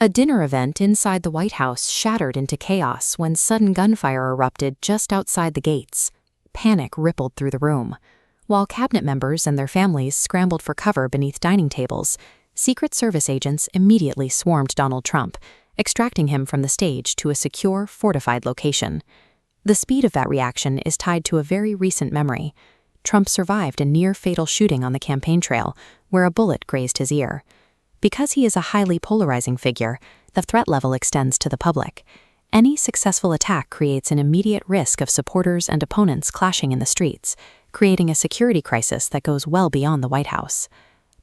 A dinner event inside the White House shattered into chaos when sudden gunfire erupted just outside the gates. Panic rippled through the room. While cabinet members and their families scrambled for cover beneath dining tables, Secret Service agents immediately swarmed Donald Trump, extracting him from the stage to a secure, fortified location. The speed of that reaction is tied to a very recent memory. Trump survived a near-fatal shooting on the campaign trail, where a bullet grazed his ear. Because he is a highly polarizing figure, the threat level extends to the public. Any successful attack creates an immediate risk of supporters and opponents clashing in the streets, creating a security crisis that goes well beyond the White House.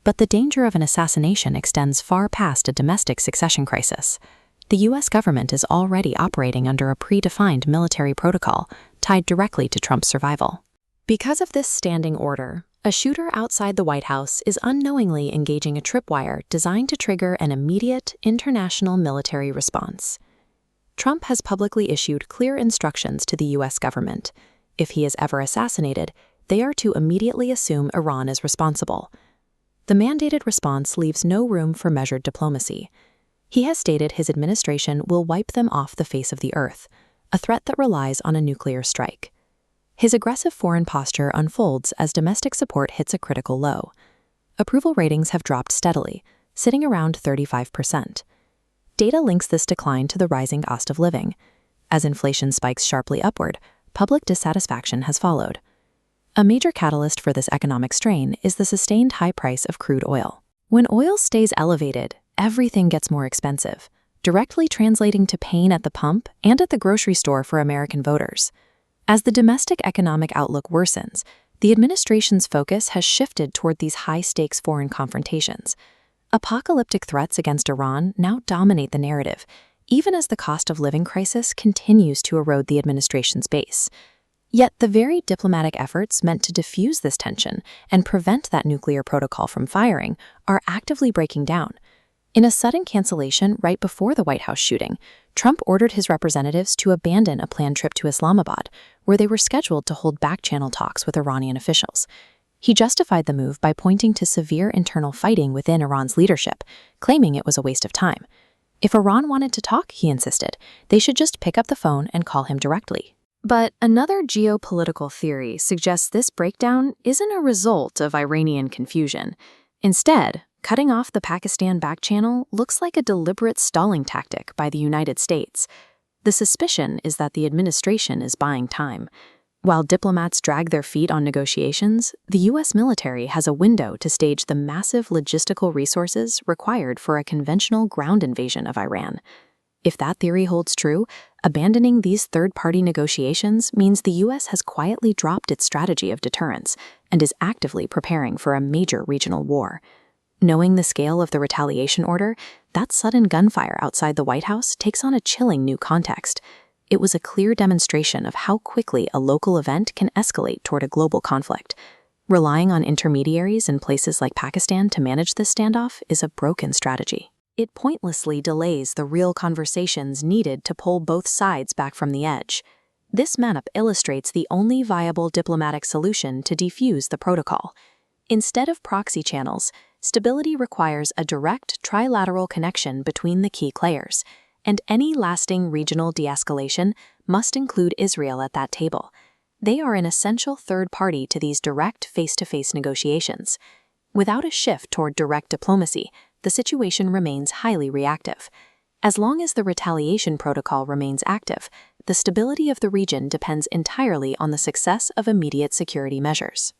But the danger of an assassination extends far past a domestic succession crisis. The U.S. government is already operating under a predefined military protocol tied directly to Trump's survival. Because of this standing order, a shooter outside the White House is unknowingly engaging a tripwire designed to trigger an immediate international military response. Trump has publicly issued clear instructions to the U.S. government. If he is ever assassinated, they are to immediately assume Iran is responsible. The mandated response leaves no room for measured diplomacy. He has stated his administration will wipe them off the face of the earth, a threat that relies on a nuclear strike. His aggressive foreign posture unfolds as domestic support hits a critical low. Approval ratings have dropped steadily, sitting around 35%. Data links this decline to the rising cost of living. As inflation spikes sharply upward, public dissatisfaction has followed. A major catalyst for this economic strain is the sustained high price of crude oil. When oil stays elevated, everything gets more expensive, directly translating to pain at the pump and at the grocery store for American voters. As the domestic economic outlook worsens, the administration's focus has shifted toward these high-stakes foreign confrontations. Apocalyptic threats against Iran now dominate the narrative, even as the cost of living crisis continues to erode the administration's base. Yet the very diplomatic efforts meant to diffuse this tension and prevent that nuclear protocol from firing are actively breaking down. In a sudden cancellation right before the White House shooting, Trump ordered his representatives to abandon a planned trip to Islamabad, where they were scheduled to hold back-channel talks with Iranian officials. He justified the move by pointing to severe internal fighting within Iran's leadership, claiming it was a waste of time. If Iran wanted to talk, he insisted, they should just pick up the phone and call him directly. But another geopolitical theory suggests this breakdown isn't a result of Iranian confusion. Instead, cutting off the Pakistan back channel looks like a deliberate stalling tactic by the United States. The suspicion is that the administration is buying time. While diplomats drag their feet on negotiations, the U.S. military has a window to stage the massive logistical resources required for a conventional ground invasion of Iran. If that theory holds true, abandoning these third-party negotiations means the U.S. has quietly dropped its strategy of deterrence and is actively preparing for a major regional war. Knowing the scale of the retaliation order, that sudden gunfire outside the White House takes on a chilling new context. It was a clear demonstration of how quickly a local event can escalate toward a global conflict. Relying on intermediaries in places like Pakistan to manage this standoff is a broken strategy. It pointlessly delays the real conversations needed to pull both sides back from the edge. This map illustrates the only viable diplomatic solution to defuse the protocol. Instead of proxy channels, stability requires a direct trilateral connection between the key players, and any lasting regional de-escalation must include Israel at that table. They are an essential third party to these direct face-to-face negotiations. Without a shift toward direct diplomacy, the situation remains highly reactive. As long as the retaliation protocol remains active, the stability of the region depends entirely on the success of immediate security measures.